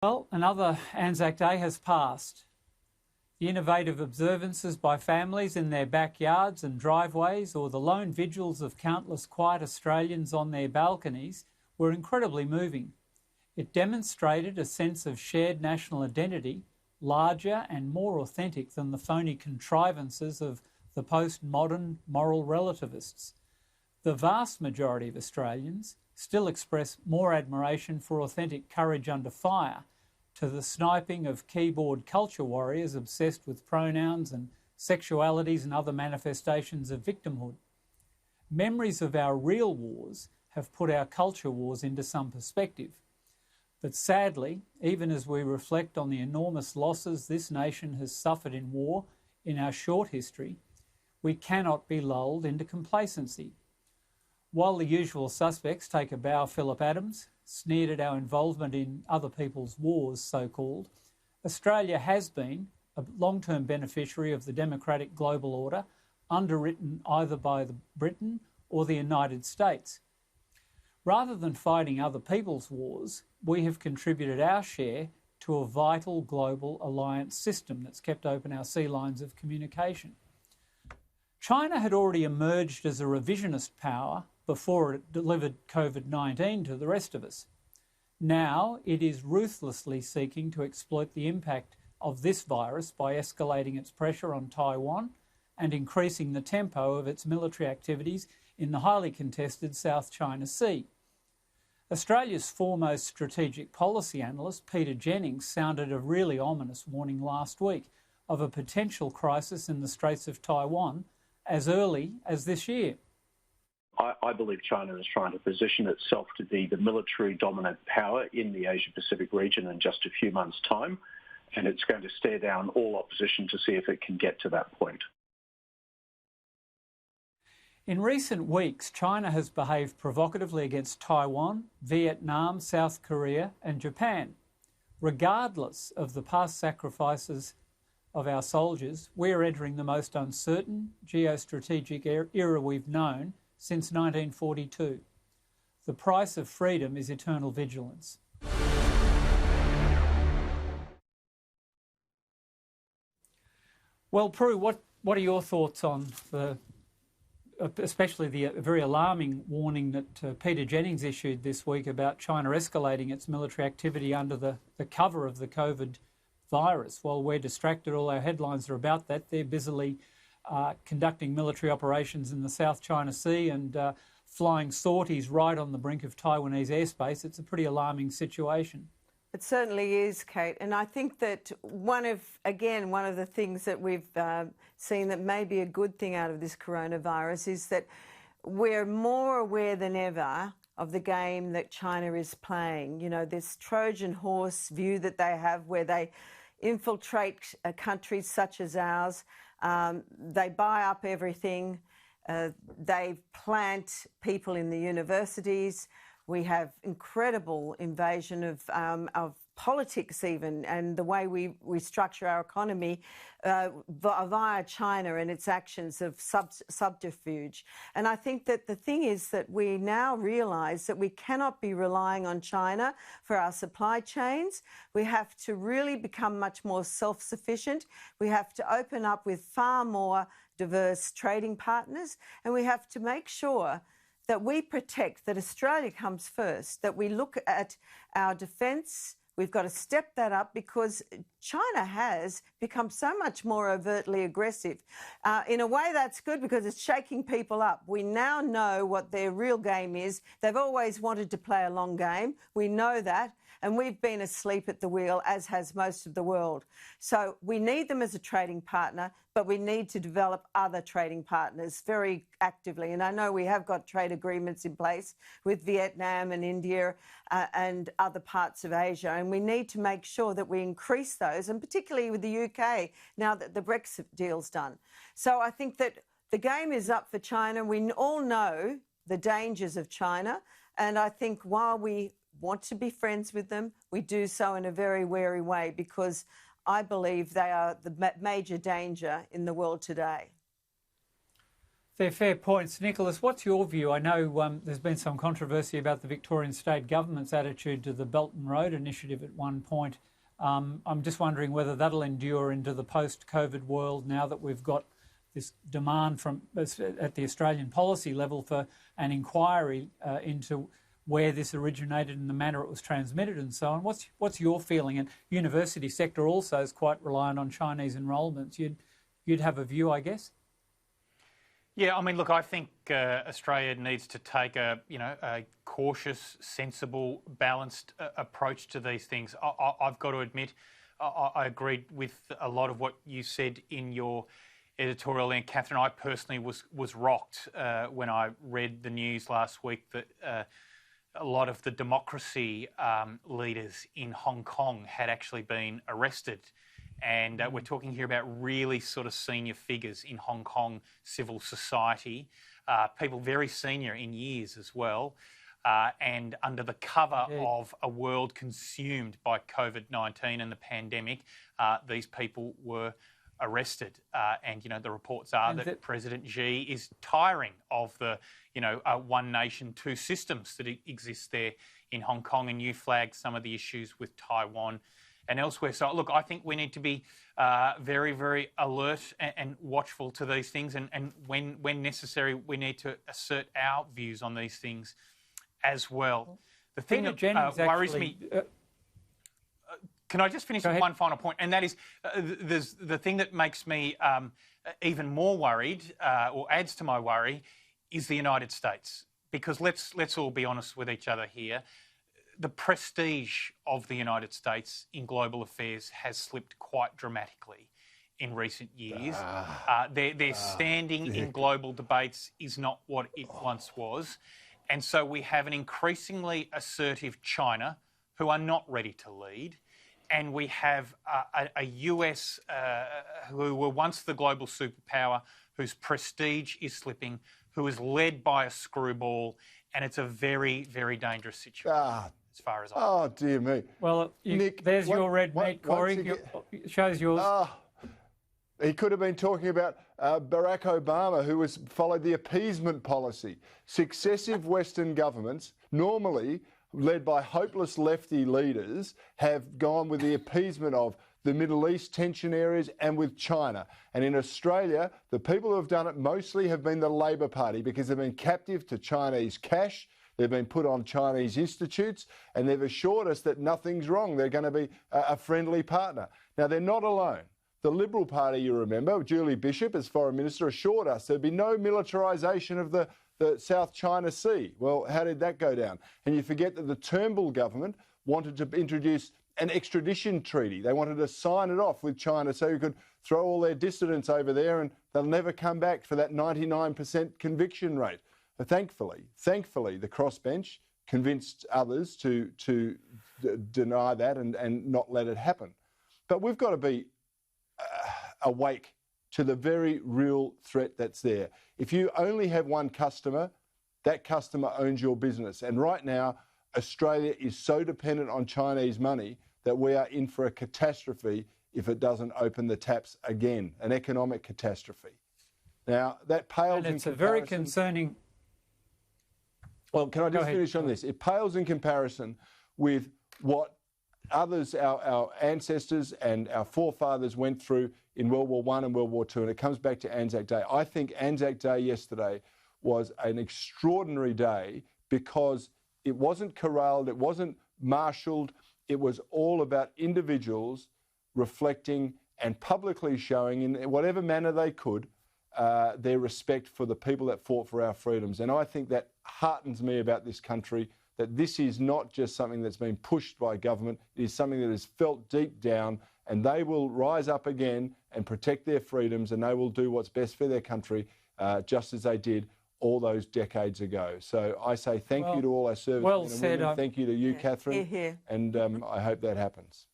Well, another Anzac Day has passed. The innovative observances by families in their backyards and driveways, or the lone vigils of countless quiet Australians on their balconies, were incredibly moving. It demonstrated a sense of shared national identity, larger and more authentic than the phony contrivances of the postmodern moral relativists. The vast majority of Australians still express more admiration for authentic courage under fire to the sniping of keyboard culture warriors obsessed with pronouns and sexualities and other manifestations of victimhood. Memories of our real wars have put our culture wars into some perspective. But sadly, even as we reflect on the enormous losses this nation has suffered in war in our short history, we cannot be lulled into complacency. While the usual suspects take a bow, Phillip Adams, sneered at our involvement in other people's wars, so-called, Australia has been a long-term beneficiary of the democratic global order, underwritten either by Britain or the United States. Rather than fighting other people's wars, we have contributed our share to a vital global alliance system that's kept open our sea lines of communication. China had already emerged as a revisionist power before it delivered COVID-19 to the rest of us. Now it is ruthlessly seeking to exploit the impact of this virus by escalating its pressure on Taiwan and increasing the tempo of its military activities in the highly contested South China Sea. Australia's foremost strategic policy analyst, Peter Jennings, sounded a really ominous warning last week of a potential crisis in the Straits of Taiwan as early as this year. I believe China is trying to position itself to be the military dominant power in the Asia-Pacific region in just a few months' time, and it's going to stare down all opposition to see if it can get to that point. In recent weeks, China has behaved provocatively against Taiwan, Vietnam, South Korea and Japan. Regardless of the past sacrifices of our soldiers, we are entering the most uncertain geostrategic era we've known since 1942. The price of freedom is eternal vigilance. Well, Prue, what are your thoughts on especially the very alarming warning that Peter Jennings issued this week about China escalating its military activity under the cover of the COVID virus? While we're distracted, all our headlines are about that. They're busily conducting military operations in the South China Sea and flying sorties right on the brink of Taiwanese airspace. It's a pretty alarming situation. It certainly is, Kate. And I think that one of the things that we've seen that may be a good thing out of this coronavirus is that we're more aware than ever of the game that China is playing. You know, this Trojan horse view that they have where they infiltrate countries such as ours. They buy up everything. They plant people in the universities. We have incredible invasion of politics even, and the way we structure our economy via China and its actions of subterfuge. And I think that the thing is that we now realise that we cannot be relying on China for our supply chains. We have to really become much more self-sufficient. We have to open up with far more diverse trading partners, and we have to make sure that we protect, that Australia comes first, that we look at our defence. We've got to step that up because China has become so much more overtly aggressive. In a way, that's good because it's shaking people up. We now know what their real game is. They've always wanted to play a long game. We know that. And we've been asleep at the wheel, as has most of the world. So we need them as a trading partner, but we need to develop other trading partners very actively. And I know we have got trade agreements in place with Vietnam and India and other parts of Asia. And we need to make sure that we increase those, and particularly with the UK, now that the Brexit deal's done. So I think that the game is up for China. We all know the dangers of China. And I think while we want to be friends with them, we do so in a very wary way because I believe they are the major danger in the world today. They're fair points. Nicholas, what's your view? I know there's been some controversy about the Victorian state government's attitude to the Belt and Road initiative at one point. I'm just wondering whether that'll endure into the post-COVID world now that we've got this demand from at the Australian policy level for an inquiry into where this originated and the manner it was transmitted and so on. What's your feeling? And university sector also is quite reliant on Chinese enrolments. You'd have a view, I guess. Yeah, I mean, look, I think Australia needs to take a cautious, sensible, balanced approach to these things. I've got to admit, I agreed with a lot of what you said in your editorial, and Catherine, I personally was rocked when I read the news last week that a lot of the democracy leaders in Hong Kong had actually been arrested. And we're talking here about really sort of senior figures in Hong Kong civil society, people very senior in years as well, and under the cover of a world consumed by COVID-19 and the pandemic, these people were arrested. And, the reports are that President Xi is tiring of the, one nation, two systems that exist there in Hong Kong, and you flagged some of the issues with Taiwan and elsewhere. So, look, I think we need to be very, very alert and watchful to these things. And when necessary, we need to assert our views on these things as well. The thing that worries me... can I just finish with one final point? And that is the thing that makes me even more worried or adds to my worry is the United States. Because let's all be honest with each other here. The prestige of the United States in global affairs has slipped quite dramatically in recent years. Their standing in global debates is not what it once was. And so we have an increasingly assertive China who are not ready to lead. And we have a US who were once the global superpower, whose prestige is slipping, who is led by a screwball. And it's a very, very dangerous situation. As far as oh, dear me. Well, Nick, there's your red meat, Corey. It shows yours. He could have been talking about Barack Obama, who followed the appeasement policy. Successive Western governments, normally led by hopeless lefty leaders, have gone with the appeasement of the Middle East tension areas and with China. And in Australia, the people who have done it mostly have been the Labor Party because they've been captive to Chinese cash. They've been put on Chinese institutes, and they've assured us that nothing's wrong. They're going to be a friendly partner. Now, they're not alone. The Liberal Party, you remember, Julie Bishop, as Foreign Minister, assured us there'd be no militarisation of the South China Sea. Well, how did that go down? And you forget that the Turnbull government wanted to introduce an extradition treaty. They wanted to sign it off with China so you could throw all their dissidents over there and they'll never come back for that 99% conviction rate. But thankfully, the crossbench convinced others to deny that and not let it happen. But we've got to be awake to the very real threat that's there. If you only have one customer, that customer owns your business. And right now, Australia is so dependent on Chinese money that we are in for a catastrophe if it doesn't open the taps again, an economic catastrophe. Now, that pales in comparison... it's a very concerning... Well, can I just finish on this? It pales in comparison with what others, our ancestors and our forefathers went through in World War I and World War II, and it comes back to Anzac Day. I think Anzac Day yesterday was an extraordinary day because it wasn't corralled, it wasn't marshalled, it was all about individuals reflecting and publicly showing in whatever manner they could their respect for the people that fought for our freedoms. And I think that heartens me about this country, that this is not just something that's been pushed by government, it is something that is felt deep down, and they will rise up again and protect their freedoms, and they will do what's best for their country, just as they did all those decades ago. So I say thank you to all our servicemen and women. Thank you to you, Catherine, and I hope that happens.